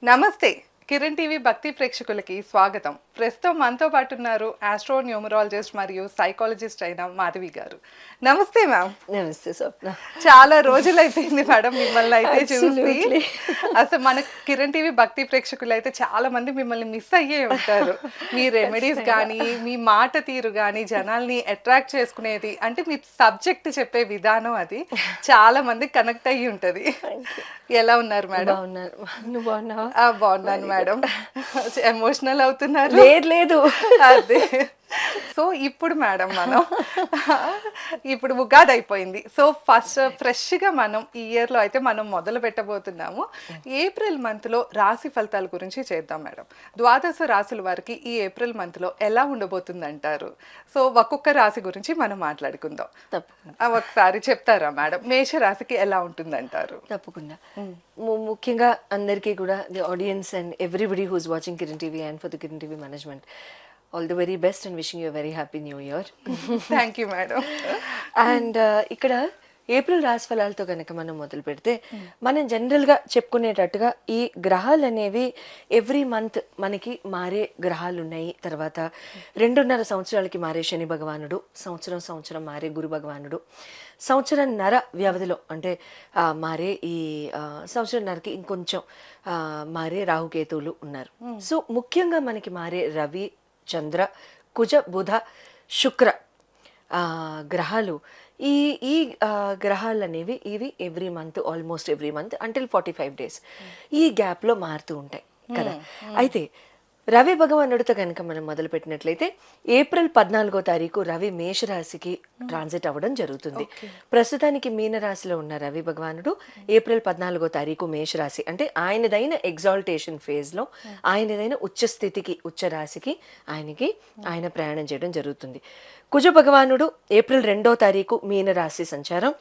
నమస్తే. కిరణ్ టీవీ భక్తి ప్రేక్షకులకి స్వాగతం. ప్రస్తుతం మనతో పాటు ఉన్నారు ఆస్ట్రో న్యూమరాలజిస్ట్ మరియు సైకాలజిస్ట్ అయిన మాధవి గారు. నమస్తే మ్యామ్. నమస్తే స్వప్న. చాలా రోజులైపోయింది మేడం మిమ్మల్ని అయితే చూసి. Absolutely. అసలు మన కిరణ్ టీవీ భక్తి ప్రేక్షకులు అయితే చాలా మంది మిమ్మల్ని మిస్ అయ్యే ఉంటారు. మీ రెమెడీస్ కానీ, మీ మాట తీరు కానీ, జనాల్ని అట్రాక్ట్ చేసుకునేది అంటే మీ సబ్జెక్ట్ చెప్పే విధానం అది చాలా మంది కనెక్ట్ అయ్యి ఉంటది. ఎలా ఉన్నారు మేడం? బాగున్నాను. నువ్వు బాగున్నావా? బాగున్నాను మేడం. ఎమోషనల్ అవుతున్నారు. లేదు. అదే. సో ఇప్పుడు మేడం మనం ఇప్పుడు ఉగాది అయిపోయింది. సో ఫస్ట్ ఫ్రెష్గా మనం ఈ ఇయర్లో అయితే మనం మొదలు పెట్టబోతున్నాము. ఏప్రిల్ మంత్లో రాశి ఫలితాల గురించి చేద్దాం మేడం. ద్వాదశ రాశుల వారికి ఈ ఏప్రిల్ మంత్లో ఎలా ఉండబోతుంది అంటారు? సో ఒక్కొక్క రాశి గురించి మనం మాట్లాడుకుందాం. తప్పకుండా. ఒకసారి చెప్తారా మేడం? మేష రాశికి ఎలా ఉంటుందంటారు? తప్పకుండా. ముఖ్యంగా అందరికీ కూడా the audience and everybody who's watching Kiran TV and for the Kiran TV management all the very best and wishing you very happy new year. Thank you madam. And ఇక్కడ ఏప్రిల్ రాశి ఫలాలతో కనుక మనం మొదలు పెడితే మనం జనరల్గా చెప్పుకునేటట్టుగా ఈ గ్రహాలు అనేవి ఎవ్రీ మంత్ మనకి మారే గ్రహాలు ఉన్నాయి. తర్వాత 2.5 సంవత్సరాలకి మారే శని భగవానుడు, సంవత్సరం మారే గురు భగవానుడు, సంవత్సరంన్నర వ్యవధిలో అంటే మారే ఈ సంవత్సరంన్నరకి ఇంకొంచెం మారే రాహుకేతువులు ఉన్నారు. సో ముఖ్యంగా మనకి మారే రవి, చంద్ర, కుజ, బుధ, శుక్ర గ్రహాలు ఈ ఈ గ్రహాలు అనేవి ఇవి every month, almost every month until 45 days ఈ గ్యాప్లో మారుతూ ఉంటాయి కదా. అయితే రవి భగవానుడితో కనుక మనం మొదలు పెట్టినట్లయితే ఏప్రిల్ 14వ తారీఖు రవి మేషరాశికి ట్రాన్సిట్ అవ్వడం జరుగుతుంది. ప్రస్తుతానికి మీనరాశిలో ఉన్న రవి భగవానుడు ఏప్రిల్ 14వ తారీఖు మేషరాశి అంటే ఆయనదైన ఎగ్జాల్టేషన్ ఫేజ్లో, ఆయనదైన ఉచ్చ స్థితికి, ఉచ్చ రాశికి ఆయన ప్రయాణం చేయడం జరుగుతుంది. కుజ భగవానుడు ఏప్రిల్ 2వ తారీఖు మీనరాశి సంచారం.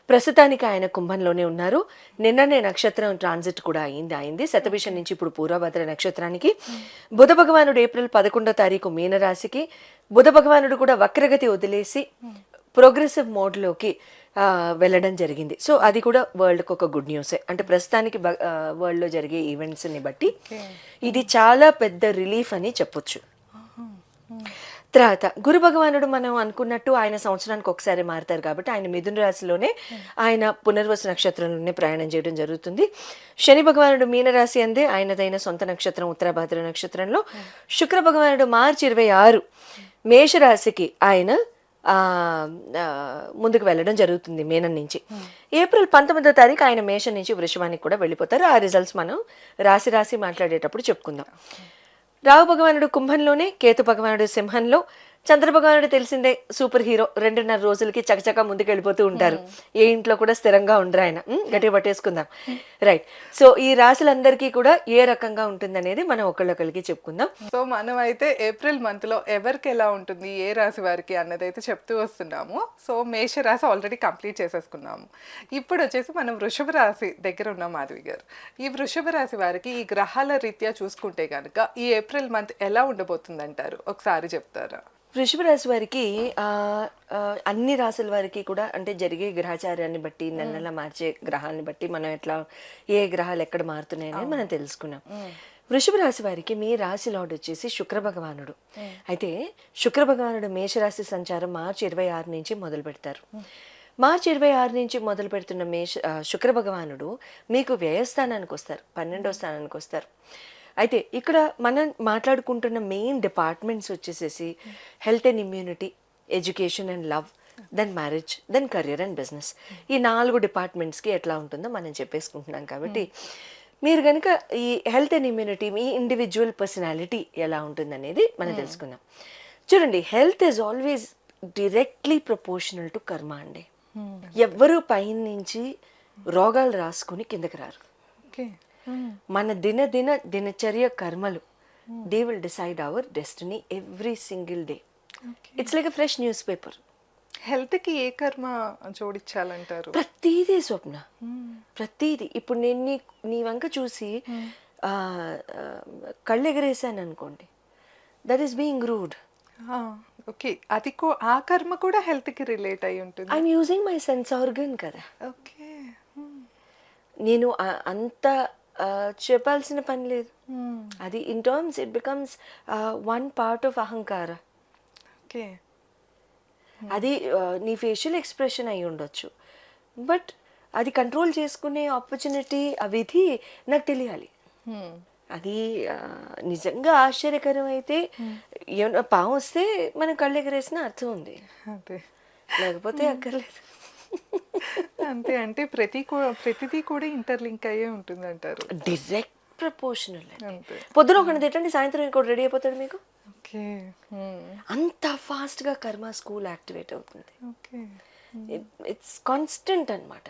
ప్రస్తుతానికి ఆయన కుంభంలోనే ఉన్నారు. నిన్ననే నక్షత్రం ట్రాన్సిట్ కూడా అయింది శతభిషం నుంచి ఇప్పుడు పూర్వభద్ర నక్షత్రానికి. బుధ భగవానుడు ఏప్రిల్ 11వ తారీఖు మీనరాశికి. బుధ భగవానుడు కూడా వక్రగతి వదిలేసి ప్రోగ్రెసివ్ మోడ్లోకి వెళ్ళడం జరిగింది. సో అది కూడా వరల్డ్కి ఒక గుడ్ న్యూసే. అంటే ప్రస్తుతానికి వరల్డ్లో జరిగే ఈవెంట్స్ని బట్టి ఇది చాలా పెద్ద రిలీఫ్ అని చెప్పొచ్చు. తర్వాత గురు భగవానుడు మనం అనుకున్నట్టు ఆయన సంవత్సరానికి ఒకసారి మారుతారు కాబట్టి ఆయన మిథున రాశిలోనే ఆయన పునర్వసు నక్షత్రంలోనే ప్రయాణం చేయడం జరుగుతుంది. శని భగవానుడు మీనరాశి అందే ఆయనదైన సొంత నక్షత్రం ఉత్తరాభాద్ర నక్షత్రంలో. శుక్ర భగవానుడు మార్చి 26 మేషరాశికి ఆయన ముందుకు వెళ్ళడం జరుగుతుంది మీనం నుంచి. ఏప్రిల్ 19వ తారీఖు ఆయన మేషం నుంచి వృషభానికి కూడా వెళ్ళిపోతారు. ఆ రిజల్ట్స్ మనం రాశి మాట్లాడేటప్పుడు చెప్పుకుందాం. రాహు భగవానుడు కుంభంలోనే, కేతు భగవానుడు సింహంలో, చంద్ర భగవానుడు తెలిసిందే సూపర్ హీరో. 2.5 రోజులకి చకచకా ముందుకు వెళ్ళిపోతూ ఉంటారు. ఏ ఇంట్లో కూడా స్థిరంగా ఉండరు ఆయన. గట్టిగా పట్టేసుకుందాం. రైట్. సో ఈ రాశులందరికీ కూడా ఏ రకంగా ఉంటుంది అనేది మనం ఒకళ్ళొకరికి చెప్పుకుందాం. సో మనం అయితే ఏప్రిల్ మంత్లో ఎవరికి ఎలా ఉంటుంది, ఏ రాశి వారికి అన్నదైతే చెప్తూ వస్తున్నాము. సో మేష రాశి ఆల్రెడీ కంప్లీట్ చేసేసుకున్నాము. ఇప్పుడు వచ్చేసి మనం వృషభ రాశి దగ్గర ఉన్నాం మాధవి గారు. ఈ వృషభ రాశి వారికి ఈ గ్రహాల రీత్యా చూసుకుంటే కనుక ఈ ఏప్రిల్ మంత్ ఎలా ఉండబోతుంది అంటారు? ఒకసారి చెప్తారా? వృషభ రాశి వారికి అన్ని రాశుల వారికి కూడా అంటే జరిగే గ్రహచార్యాన్ని బట్టి, నెల మార్చే గ్రహాన్ని బట్టి మనం ఎట్లా ఏ గ్రహాలు ఎక్కడ మారుతున్నాయని మనం తెలుసుకున్నాం. వృషభ రాశి వారికి మీ రాశి లార్డ్ వచ్చేసి శుక్ర భగవానుడు. అయితే శుక్ర భగవానుడు మేషరాశి సంచారం మార్చి 26 నుంచి మొదలు పెడతారు. మార్చి 26 నుంచి మొదలు పెడుతున్న శుక్ర భగవానుడు మీకు వ్యయస్థానానికి వస్తారు, 12వ స్థానానికి వస్తారు. అయితే ఇక్కడ మనం మాట్లాడుకుంటున్న మెయిన్ డిపార్ట్మెంట్స్ వచ్చేసేసి health and immunity, education and love, then marriage, then career and business. ఈ 4 డిపార్ట్మెంట్స్కి ఎట్లా ఉంటుందో మనం చెప్పేసుకుంటున్నాం. కాబట్టి మీరు కనుక ఈ health and immunity, me individual personality ఎలా ఉంటుందనేది మనం తెలుసుకుందాం. చూడండి, health is always directly proportional to కర్మ అండి. ఎవ్వరూ పైన నుంచి రోగాలు రాసుకుని కిందకి రారు. మన దినచర్య కర్మలు they will decide our destiny every single day. It's like a fresh news paper. హెల్త్కి ఏ కర్మ జోడించాలంటారు? ప్రతిదీ స్వప్న, ప్రతిదీ. ఇప్పుడు నేను నీ వంక చూసి కళ్ళు ఎగరేసాను అనుకోండి, that is being rude. Okay, అది ఆ కర్మ కూడా హెల్త్కి రిలేట్ అయి ఉంటుంది. I'm using my sense organ కదా. ఓకే, నేను అంత చెప్పాల్సిన పని లేదు. అది in terms it becomes one part of అహంకార. ఓకే. అది నీ ఫేషియల్ ఎక్స్ప్రెషన్ అయి ఉండొచ్చు, బట్ అది కంట్రోల్ చేసుకునే ఆపర్చునిటీ ఆ విధి నాకు తెలియాలి. అది నిజంగా ఆశ్చర్యకరం అయితే ఏమన్నా పాము వస్తే మనం కళ్ళు ఎగరేసిన అర్థం ఉంది, అదే. లేకపోతే అక్కర్లేదు. అంతే. అంటే ప్రతిదీ కూడా ఇంటర్లింక్ అయ్యే ఉంటుంది అంటారు. Direct proportional. అంతే. పొద్దున ఒకటి తిట్టండి, సాయంత్రం ఇంకోటి రెడీ అయిపోతాడు మీకు. ఓకే. అంత ఫాస్ట్గా కర్మ స్కూల్ యాక్టివేట్ అవుతుంది. ఓకే. ఇట్స్ కాన్స్టెంట్ అన్నమాట.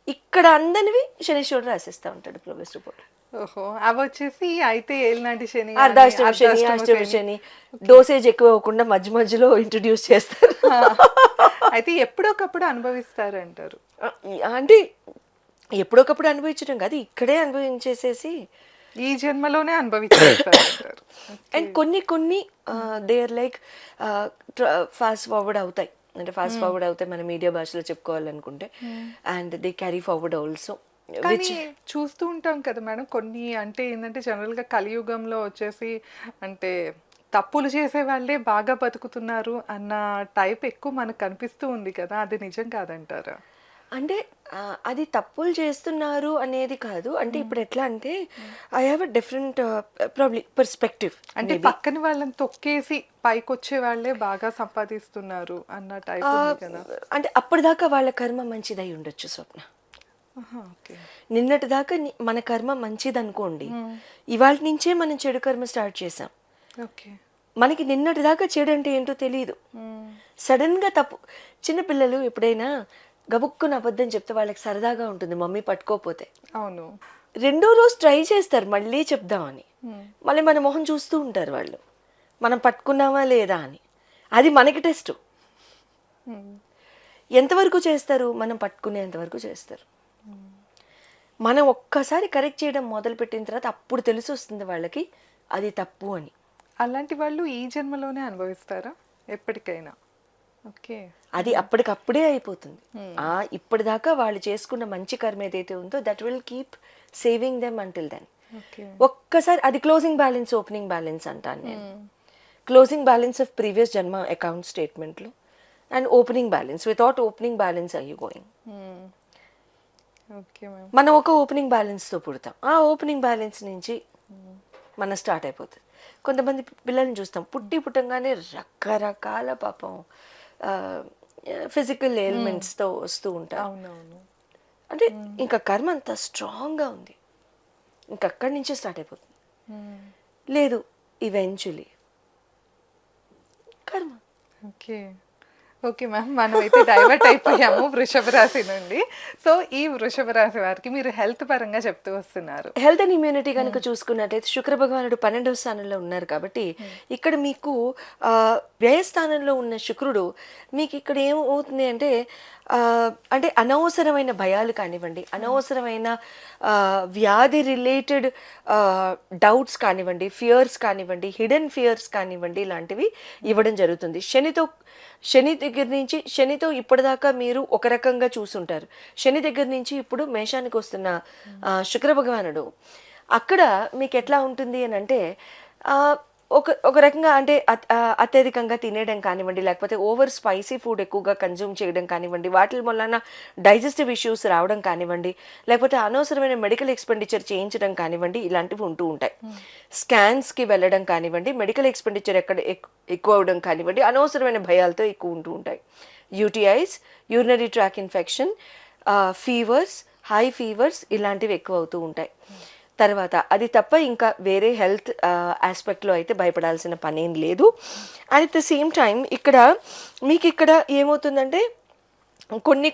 ఇక్కడ అందనివి శనీశ్వరుడు రాసేస్తూ ఉంటాడు ప్రోగ్రెస్ రిపోర్ట్. ఓహో, అవి వచ్చేసి అయితే ఏలినాటి శని, అర్ధాష్టమి శని, అష్టమి శని, డోసేజ్ ఎక్కువ అవ్వకుండా మధ్య మధ్యలో ఇంట్రడ్యూస్ చేస్తారు. అయితే ఎప్పుడొకప్పుడు అనుభవిస్తారు అంటారు. అంటే ఎప్పుడొకప్పుడు అనుభవించడం కాదు, ఇక్కడే అనుభవించేసేసి ఈ జన్మలోనే అనుభవిస్తారు అంటారు. అండ్ కొన్ని they are like fast forward అవుతాయి. అంటే ఫాస్ట్ ఫార్వర్డ్ అవుతాయి మన మీడియా భాషలో చెప్పుకోవాలనుకుంటే, and they carry forward also. కానీ చూస్తూ ఉంటాం కదా మేడం, కొన్ని అంటే ఏంటంటే జనరల్గా కలియుగంలో వచ్చేసి అంటే తప్పులు చేసే వాళ్ళే బాగా బతుకుతున్నారు అన్న టైప్ ఎక్కువ మనకు కనిపిస్తూ ఉంది కదా, అది నిజం కాదంటారా? అంటే అది తప్పులు చేస్తున్నారు అనేది కాదు. అంటే ఇప్పుడు ఎట్లా అంటే I have a different probably perspective. అంటే పక్కన వాళ్ళని తొక్కేసి పైకి వచ్చే వాళ్ళే బాగా సంపాదిస్తున్నారు అన్న టైప్ ఉంది కదా. అంటే అప్పటిదాకా వాళ్ళ కర్మ మంచిదై ఉండొచ్చు స్వప్న. నిన్నటి దాకా మన కర్మ మంచిది అనుకోండి, ఇవాళ నుంచే మనం చెడు కర్మ స్టార్ట్ చేసాం. మనకి నిన్నటి దాకా చెడు అంటే ఏంటో తెలియదు. సడన్ గా తప్పు. చిన్నపిల్లలు ఎప్పుడైనా గబుక్కున అబద్ధం చెప్తే వాళ్ళకి సరదాగా ఉంటుంది, మమ్మీ పట్టుకోపోతే. అవును. రెండో రోజు ట్రై చేస్తారు మళ్ళీ చెప్దామని, మళ్ళీ మన మొహం చూస్తూ ఉంటారు వాళ్ళు, మనం పట్టుకున్నామా లేదా అని. అది మనకి టెస్ట్. ఎంతవరకు చేస్తారు? మనం పట్టుకునేంత వరకు చేస్తారు. మనం ఒక్కసారి కరెక్ట్ చేయడం మొదలు పెట్టిన తర్వాత అప్పుడు తెలిసి వస్తుంది వాళ్ళకి అది తప్పు అని. అలాంటి వాళ్ళు ఈ జన్మలోనే అనుభవిస్తారా ఎప్పటికైనా? ఓకే. అది అప్పటికప్పుడే అయిపోతుంది. ఇప్పటిదాకా వాళ్ళు చేసుకున్న మంచి కర్మ ఏదైతే ఉందో that will keep saving them until then. ఒక్కసారి అది క్లోజింగ్ బ్యాలెన్స్, ఓపెనింగ్ బ్యాలెన్స్ అంటాను నేను. క్లోజింగ్ బ్యాలెన్స్ ఆఫ్ ప్రీవియస్ జన్మ అకౌంట్ స్టేట్మెంట్లో, and opening balance. Without opening balance are you going. మనం ఒక ఓపెనింగ్ బ్యాలెన్స్తో పుడతాం, ఆ ఓపెనింగ్ బ్యాలెన్స్ నుంచి మనం స్టార్ట్ అయిపోతుంది. కొంతమంది పిల్లల్ని చూస్తాం, పుట్టంగానే రకరకాల పాపం ఫిజికల్ ఎయిల్మెంట్స్తో వస్తూ ఉంటారు. అంటే ఇంకా కర్మ అంత స్ట్రాంగ్గా ఉంది, ఇంకా అక్కడి నుంచే స్టార్ట్ అయిపోతుంది. లేదు, ఈవెంచువలీ కర్మ. ఓకే. ఓకే మ్యామ్, మనం అయితే డైవర్ట్ అయిపోయాము వృషభ రాశి నుండి. సో ఈ వృషభ రాశి వారికి మీరు హెల్త్ పరంగా చెప్తూ వస్తున్నారు. హెల్త్ అండ్ ఇమ్యూనిటీ కనుక చూసుకున్నట్టయితే శుక్ర భగవానుడు 12వ స్థానంలో ఉన్నారు కాబట్టి ఇక్కడ మీకు వ్యయస్థానంలో ఉన్న శుక్రుడు మీకు ఇక్కడ ఏమవుతుంది అంటే అంటే అనవసరమైన భయాలు కానివ్వండి, అనవసరమైన వ్యాధి రిలేటెడ్ డౌట్స్ కానివ్వండి, ఫియర్స్ కానివ్వండి, హిడెన్ ఫియర్స్ కానివ్వండి, ఇలాంటివి ఇవ్వడం జరుగుతుంది. శని దగ్గర నుంచి, శనితో ఇప్పటిదాకా మీరు ఒక రకంగా చూసుంటారు. శని దగ్గర నుంచి ఇప్పుడు మేషానికి వస్తున్న శుక్ర భగవానుడు అక్కడ మీకు ఎట్లా ఉంటుంది అని అంటే ఒక రకంగా అంటే అత్యధికంగా తినేయడం కానివ్వండి, లేకపోతే ఓవర్ స్పైసీ ఫుడ్ ఎక్కువగా కన్జ్యూమ్ చేయడం కానివ్వండి, వాటి వలన డైజెస్టివ్ ఇష్యూస్ రావడం కానివ్వండి, లేకపోతే అనవసరమైన మెడికల్ ఎక్స్పెండిచర్ చేయించడం కానివ్వండి, ఇలాంటివి ఉంటూ ఉంటాయి. స్కాన్స్కి వెళ్ళడం కానివ్వండి, మెడికల్ ఎక్స్పెండిచర్ ఎక్కువ అవడం కానివ్వండి, అనవసరమైన భయాలతో ఎక్కువ ఉంటూ ఉంటాయి. UTIs, urinary tract infection, fevers, high fevers ఇలాంటివి ఎక్కువ అవుతూ ఉంటాయి. తర్వాత అది తప్ప ఇంకా వేరే హెల్త్ ఆస్పెక్ట్లో అయితే భయపడాల్సిన పనేం లేదు. అట్ ద సేమ్ టైం మీకు ఇక్కడ ఏమవుతుందంటే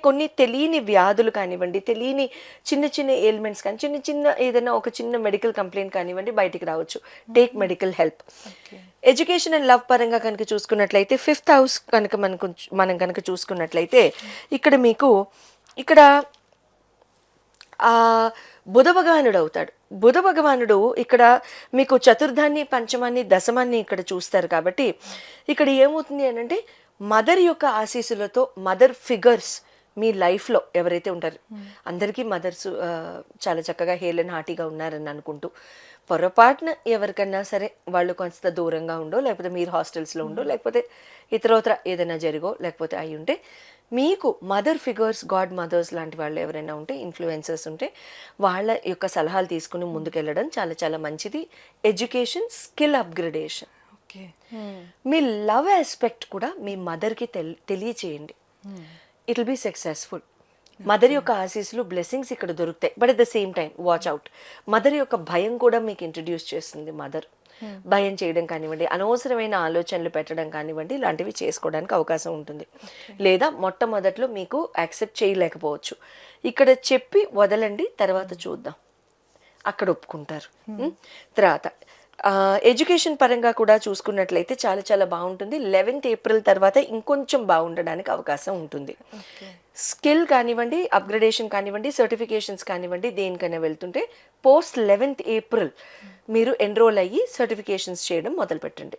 కొన్ని తెలియని వ్యాధులు కానివ్వండి, తెలియని చిన్న ఎయిల్మెంట్స్ కానీ, ఏదైనా ఒక చిన్న మెడికల్ కంప్లైంట్ కానివ్వండి బయటికి రావచ్చు. Take medical help. Education and love పరంగా కనుక చూసుకున్నట్లయితే 5th హౌస్ కనుక మనం కనుక చూసుకున్నట్లయితే మీకు ఇక్కడ బుధ భగవానుడు అవుతాడు. బుధ భగవానుడు ఇక్కడ మీకు చతుర్థాన్ని, పంచమాన్ని, దశమాన్ని ఇక్కడ చూస్తారు కాబట్టి ఇక్కడ ఏమవుతుంది అని అంటే మదర్ యొక్క ఆశీస్సులతో, మదర్ ఫిగర్స్ మీ లైఫ్లో ఎవరైతే ఉంటారు అందరికీ మదర్స్ చాలా చక్కగా హేల్ అండ్ హార్టీగా ఉన్నారని అనుకుంటూ పొరపాటున ఎవరికన్నా సరే వాళ్ళు కొంత దూరంగా ఉండో లేకపోతే మీరు హాస్టల్స్లో ఉండో లేకపోతే ఇతరోతర ఏదైనా జరిగో లేకపోతే అయి ఉంటే మీకు మదర్ ఫిగర్స్ గాడ్ మదర్స్ లాంటి వాళ్ళు ఎవరైనా ఉంటే ఇన్ఫ్లుయెన్సర్స్ ఉంటే వాళ్ళ యొక్క సలహాలు తీసుకుని ముందుకెళ్ళడం చాలా చాలా మంచిది. Education, skill upgradation, okay. మీ లవ్ ఆస్పెక్ట్ కూడా మీ మదర్కి తెలియచేయండి. It will be successful. Mother యొక్క ఆశీస్సులు బ్లెస్సింగ్స్ ఇక్కడ దొరుకుతాయి. But at the same time watch out. Mother యొక్క భయం కూడా మీకు ఇంట్రడ్యూస్ చేస్తుంది. మదర్ భయం చేయడం కానివ్వండి, అనవసరమైన ఆలోచనలు పెట్టడం కానివ్వండి, ఇలాంటివి చేసుకోవడానికి అవకాశం ఉంటుంది. లేదా మొట్టమొదట్లో మీకు యాక్సెప్ట్ చేయలేకపోవచ్చు. ఇక్కడ చెప్పి వదలండి, తర్వాత చూద్దాం, అక్కడ ఒప్పుకుంటారు. తర్వాత ఎడ్యుకేషన్ పరంగా కూడా చూసుకున్నట్లయితే చాలా చాలా బాగుంటుంది. 11th ఏప్రిల్ తర్వాత ఇంకొంచెం బాగుండడానికి అవకాశం ఉంటుంది. స్కిల్ కానివ్వండి, అప్గ్రేడేషన్ కానివ్వండి, సర్టిఫికేషన్స్ కానివ్వండి, దేనికైనా వెళ్తుంటే పోస్ట్ 11th ఏప్రిల్ మీరు ఎన్రోల్ అయ్యి సర్టిఫికేషన్స్ చేయడం మొదలు పెట్టండి.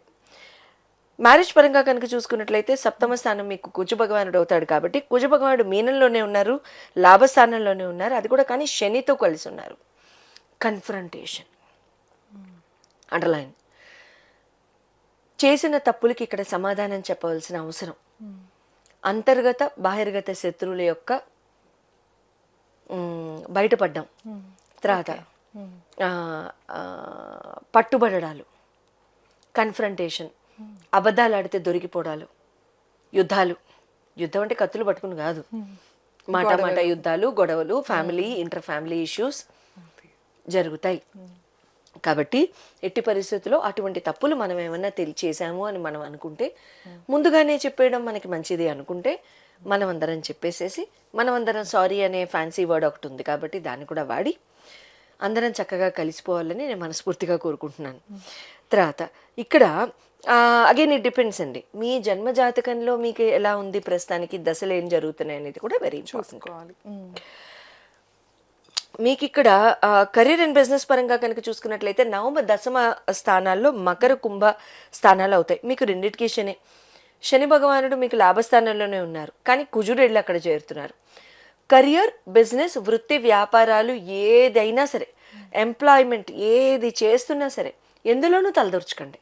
మ్యారేజ్ పరంగా కనుక చూసుకున్నట్లయితే 7వ స్థానం మీకు కుజ భగవానుడు అవుతాడు కాబట్టి కుజ భగవానుడు మీనంలోనే ఉన్నారు, లాభస్థానంలోనే ఉన్నారు. అది కూడా కానీ శనితో కలిసి ఉన్నారు. కన్ఫ్రంటేషన్, అండర్లైన్, చేసిన తప్పులకి ఇక్కడ సమాధానం చెప్పవలసిన అవసరం. అంతర్గత బాహిర్గత శత్రువుల యొక్క బయటపడ్డాం. తర్వాత పట్టుబడడాలు, కన్ఫ్రంటేషన్, అబద్ధాలు ఆడితే దొరికిపోవడాలు, యుద్ధాలు. యుద్ధం అంటే కత్తులు పట్టుకుని కాదు, మాట యుద్ధాలు, గొడవలు, ఫ్యామిలీ ఇంటర్ ఫ్యామిలీ ఇష్యూస్ జరుగుతాయి. కాబట్టి ఎట్టి పరిస్థితుల్లో అటువంటి తప్పులు మనం ఏమన్నా చేసాము అని మనం అనుకుంటే ముందుగానే చెప్పేయడం మనకి మంచిది అనుకుంటే మనం అందరం చెప్పేసేసి మనం అందరం సారీ అనే ఫ్యాన్సీ వర్డ్ ఒకటి ఉంది కాబట్టి దాన్ని కూడా వాడి అందరం చక్కగా కలిసిపోవాలని నేను మనస్ఫూర్తిగా కోరుకుంటున్నాను. తర్వాత ఇక్కడ అగైన్ ఇట్ డిపెండ్స్ అండి, మీ జన్మ జాతకంలో మీకు ఎలా ఉంది, ప్రస్తుతానికి దశలు ఏం జరుగుతున్నాయి అనేది కూడా వెరీ ఇంపార్టెంట్. మీకు ఇక్కడ కెరీర్ అండ్ బిజినెస్ పరంగా కనుక చూసుకున్నట్లయితే నవమ దశమ స్థానాల్లో మకర కుంభ స్థానాలు అవుతాయి. మీకు రెండింటికి శని భగవానుడు మీకు లాభస్థానంలోనే ఉన్నారు కానీ కుజుడు వెళ్ళి అక్కడ చేరుతున్నారు. కెరియర్, బిజినెస్, వృత్తి, వ్యాపారాలు ఏదైనా సరే, ఎంప్లాయ్మెంట్ ఏది చేస్తున్నా సరే ఎందులోనూ తలదూర్చకండి,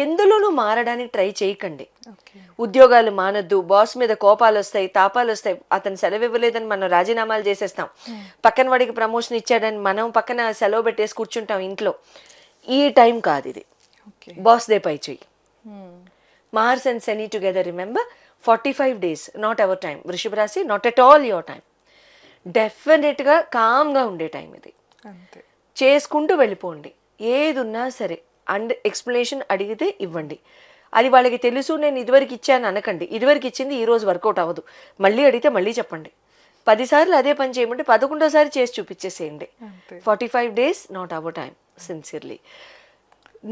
ఎందులోనూ మారడానికి ట్రై చేయకండి. ఉద్యోగాలు మానద్దు, బాస్ మీద కోపాలు వస్తాయి, తాపాలు వస్తాయి. అతను సెలవు ఇవ్వలేదని మనం రాజీనామాలు చేసేస్తాం, పక్కన వాడికి ప్రమోషన్ ఇచ్చాడని మనం పక్కన సెలవు పెట్టేసి కూర్చుంటాం ఇంట్లో. ఈ టైం కాదు ఇది. బాస్ దే పై చెయ్యి. Mars and Shani together, remember 45 days not our time. వృషభ రాశి not at all your time. డెఫినెట్గా కామ్గా ఉండే టైం ఇది. చేసుకుంటూ వెళ్ళిపోండి. ఏది ఉన్నా సరే అండ్ ఎక్స్ప్లెనేషన్ అడిగితే ఇవ్వండి. అది వాళ్ళకి తెలుసు, నేను ఇదివరకు ఇచ్చాను అనకండి. ఇదివరకు ఇచ్చింది ఈ రోజు వర్కౌట్ అవ్వదు, మళ్ళీ అడిగితే మళ్ళీ చెప్పండి. 10 సార్లు అదే పని చేయమంటే 11వ చేసి చూపించేసేయండి. 45 days not our time, sincerely.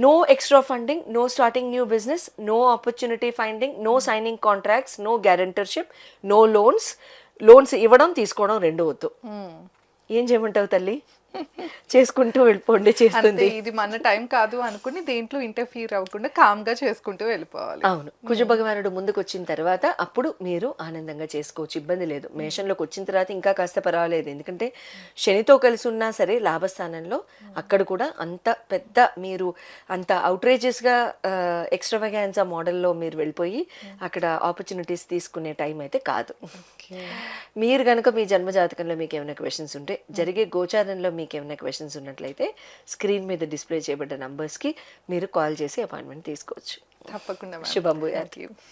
No extra funding, no starting new business, no opportunity finding, no signing contracts, no guarantorship, no loans ఇవ్వడం తీసుకోవడం రెండు వద్దు. ఏం చేయమంటావు తల్లి? చేసుకుంటూ వెళ్ళిపోండి. చేస్తుంది ఇది మన టైం కాదు అనుకుని దేంట్లో ఇంటర్ఫీర్ అవ్వకుండా కామ్ గా చేసుకుంటూ వెళ్ళిపోవాలి. అవును, కుజ భగవానుడు ముందుకు వచ్చిన తర్వాత అప్పుడు మీరు ఆనందంగా చేసుకోవచ్చు, ఇబ్బంది లేదు. మేషంలోకి వచ్చిన తర్వాత ఇంకా కాస్త పర్వాలేదు, ఎందుకంటే శనితో కలిసి ఉన్నా సరే లాభస్థానంలో అక్కడ కూడా అంత పెద్ద మీరు అంత అవుట్రేజెస్ గా ఎక్స్ట్రావగాన్సా మోడల్లో మీరు వెళ్ళిపోయి అక్కడ ఆపర్చునిటీస్ తీసుకునే టైం అయితే కాదు. మీరు కనుక మీ జన్మ జాతకంలో మీకు ఏమైనా క్వశ్చన్స్ ఉంటే, జరిగే గోచారంలో మీకు ఏమైనా క్వశ్చన్స్ ఉన్నట్లయితే స్క్రీన్ మీద డిస్ప్లే చేయబడ్డ నంబర్స్కి మీరు కాల్ చేసి అపాయింట్మెంట్ తీసుకోవచ్చు. తప్పకుండా. శుభం భూయాత్.